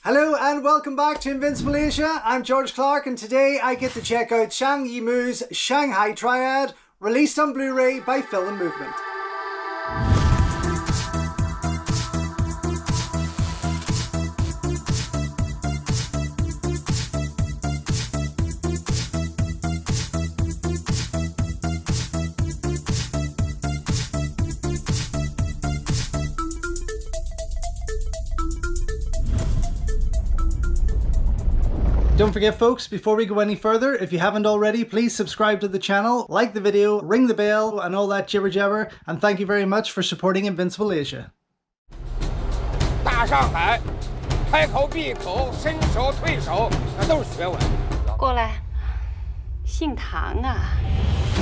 Hello and welcome back to Invincible Asia. I'm George Clark and today I get to check out Zhang Yimou's Shanghai Triad, released on Blu-ray by Film Movement. Don't forget folks, before we go any further, if you haven't already, please subscribe to the channel, like the video, ring the bell and all that jibber jabber, and thank you very much for supporting Invincible Asia. 大上海，开口闭口，伸手退手，那都是学问。过来，姓唐啊。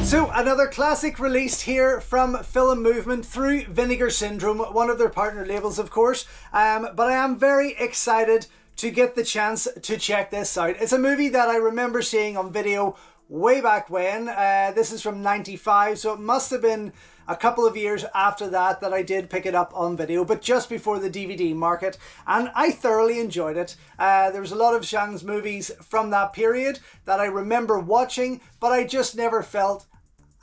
So another classic released here from Film Movement through Vinegar Syndrome, one of their partner labels of course, but I am very excited to get the chance to check this out. It's a movie that I remember seeing on video way back when. This is from '95, so it must have been a couple of years after that I did pick it up on video, but just before the DVD market, and I thoroughly enjoyed it. There was a lot of Zhang's movies from that period that I remember watching, but I just never felt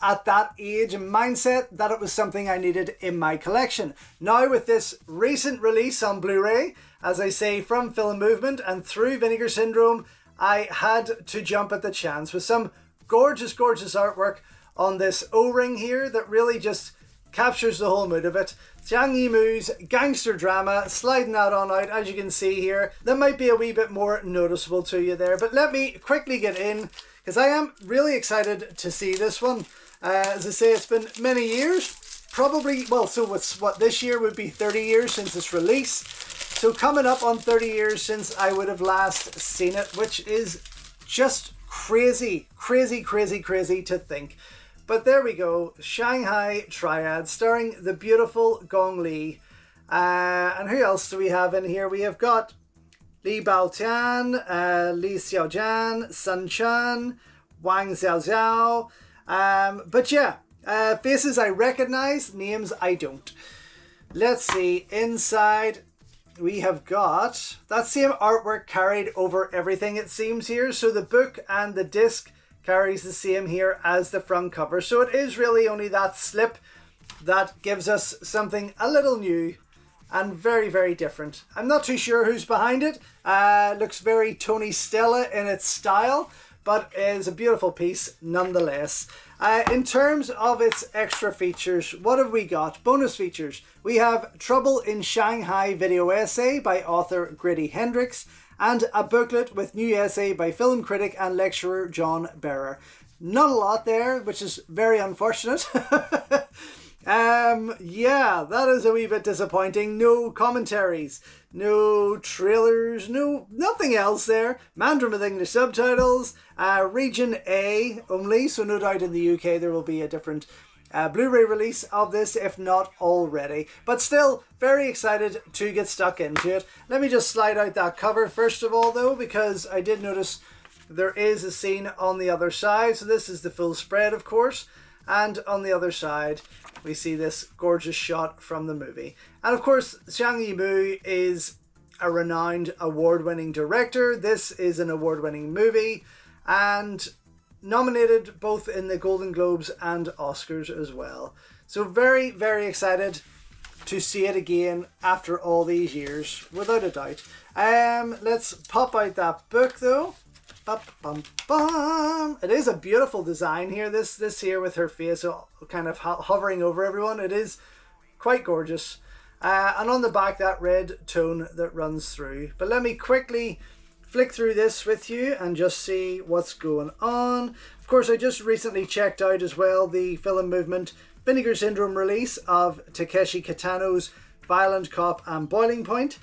at that age and mindset that it was something I needed in my collection. Now with this recent release on Blu-ray, as I say, from Film Movement and through Vinegar Syndrome, I had to jump at the chance with some gorgeous, gorgeous artwork on this O-ring here that really just captures the whole mood of it. Zhang Yimou's gangster drama sliding that on out, as you can see here. That might be a wee bit more noticeable to you there, but let me quickly get in because I am really excited to see this one. As I say, it's been many years, probably, well, so what's what this year would be 30 years since its release. So coming up on 30 years since I would have last seen it, which is just crazy, crazy, crazy, crazy to think. But there we go, Shanghai Triad, starring the beautiful Gong Li. And who else do we have in here? We have got Li Baotian, Li Xiaojian, Sun Chan, Wang Xiaoxiao. But yeah, faces I recognize, names I don't. Let's see, inside we have got that same artwork carried over everything it seems here. So the book and the disc carries the same here as the front cover. So it is really only that slip that gives us something a little new and very, very different. I'm not too sure who's behind it. Looks very Tony Stella in its style, but is a beautiful piece nonetheless. In terms of its extra features, what have we got? Bonus features. We have Trouble in Shanghai video essay by author Grady Hendrix and a booklet with new essay by film critic and lecturer John Bearer. Not a lot there, which is very unfortunate. Yeah, that is a wee bit disappointing. No commentaries, no trailers, nothing else there. Mandarin with English subtitles, region A only, so no doubt in the UK there will be a different Blu-ray release of this, if not already. But still, very excited to get stuck into it. Let me just slide out that cover first of all though, because I did notice there is a scene on the other side. So this is the full spread of course, and on the other side we see this gorgeous shot from the movie. And of course, Zhang Yimou is a renowned award-winning director. This is an award-winning movie and nominated both in the Golden Globes and Oscars as well. So very, very excited to see it again after all these years, without a doubt. Let's pop out that book though. It is a beautiful design here. This here with her face kind of hovering over everyone. It is quite gorgeous. And on the back, that red tone that runs through. But let me quickly flick through this with you and just see what's going on. Of course, I just recently checked out as well the Film Movement Vinegar Syndrome release of Takeshi Kitano's Violent Cop and Boiling Point.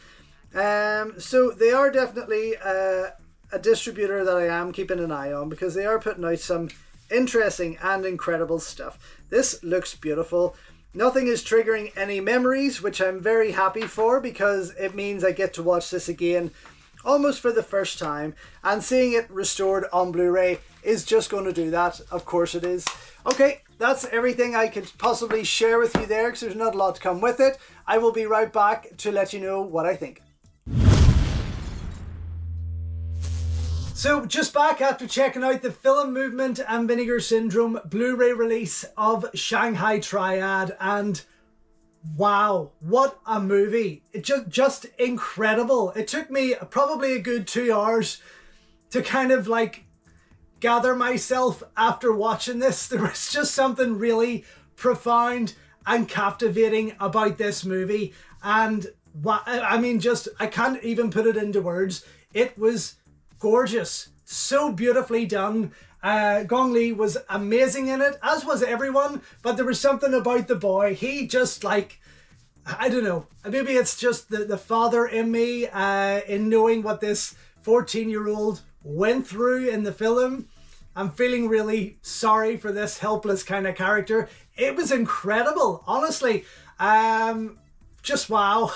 So they are definitely a distributor that I am keeping an eye on because they are putting out some interesting and incredible stuff. This looks beautiful. Nothing is triggering any memories, which I'm very happy for because it means I get to watch this again almost for the first time, and seeing it restored on Blu-ray is just going to do that. Of course it is. Okay, that's everything I could possibly share with you there because there's not a lot to come with it. I will be right back to let you know what I think. So just back after checking out the Film Movement and Vinegar Syndrome Blu-ray release of Shanghai Triad, and wow, what a movie. It just incredible. It took me probably a good 2 hours to kind of like gather myself after watching this. There was just something really profound and captivating about this movie, and I mean, just I can't even put it into words. It was gorgeous, so beautifully done. Gong Li was amazing in it, as was everyone, but there was something about the boy. He just, like, I don't know, maybe it's just the father in me, in knowing what this 14-year-old went through in the film. I'm feeling really sorry for this helpless kind of character. It was incredible, honestly. Just wow.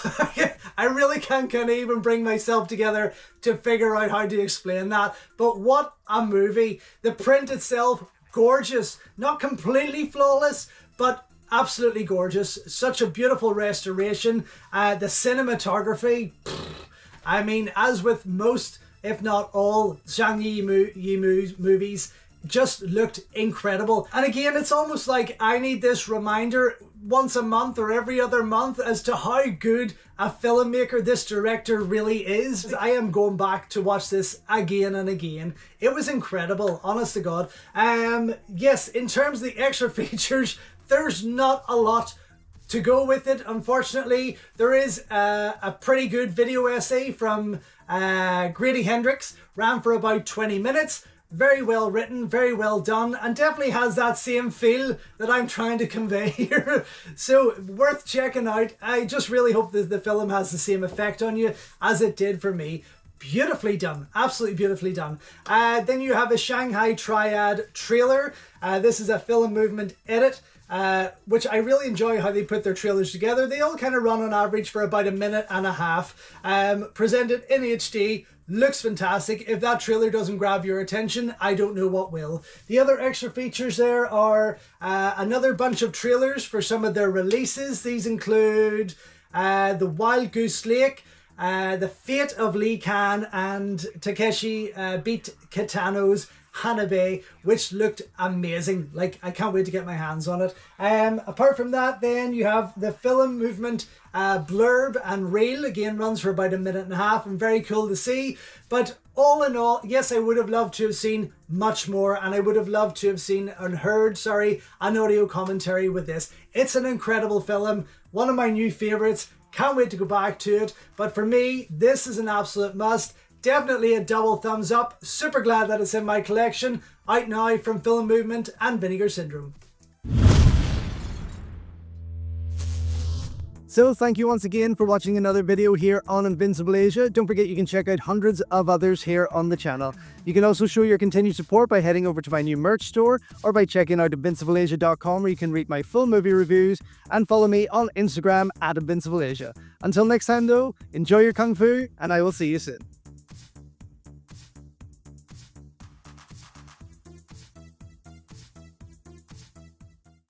I really can't even bring myself together to figure out how to explain that. But what a movie. The print itself, gorgeous. Not completely flawless, but absolutely gorgeous. Such a beautiful restoration. The cinematography, I mean, as with most, if not all, Zhang Yimou's movies, just looked incredible. And again, it's almost like I need this reminder once a month or every other month as to how good a filmmaker this director really is. I am going back to watch this again and again. It was incredible, honest to God. Yes, in terms of the extra features, there's not a lot to go with it, unfortunately. There is a pretty good video essay from Grady Hendrix, ran for about 20 minutes. Very well written, very well done, and definitely has that same feel that I'm trying to convey here. So worth checking out. I just really hope that the film has the same effect on you as it did for me. Beautifully done, absolutely beautifully done. Then you have a Shanghai Triad trailer. This is a Film Movement edit, which I really enjoy how they put their trailers together. They all kind of run on average for about 1.5 minutes. Presented in HD. Looks fantastic. If that trailer doesn't grab your attention, I don't know what will. The other extra features there are another bunch of trailers for some of their releases. These include The Wild Goose Lake, The Fate of Lee Kan, and Takeshi beat Kitano's Hanabe, which looked amazing. Like, I can't wait to get my hands on it. Apart from that, then you have the Film Movement blurb and reel. Again, runs for about 1.5 minutes and very cool to see. But all in all, yes, I would have loved to have seen much more, and I would have loved to have seen and heard, an audio commentary with this. It's an incredible film, one of my new favorites. Can't wait to go back to it. But for me, this is an absolute must. Definitely a double thumbs up. Super glad that it's in my collection. Out now from Film Movement and Vinegar Syndrome. So thank you once again for watching another video here on Invincible Asia. Don't forget you can check out hundreds of others here on the channel. You can also show your continued support by heading over to my new merch store or by checking out invincibleasia.com, where you can read my full movie reviews, and follow me on Instagram @InvincibleAsia. Until next time though, enjoy your Kung Fu and I will see you soon.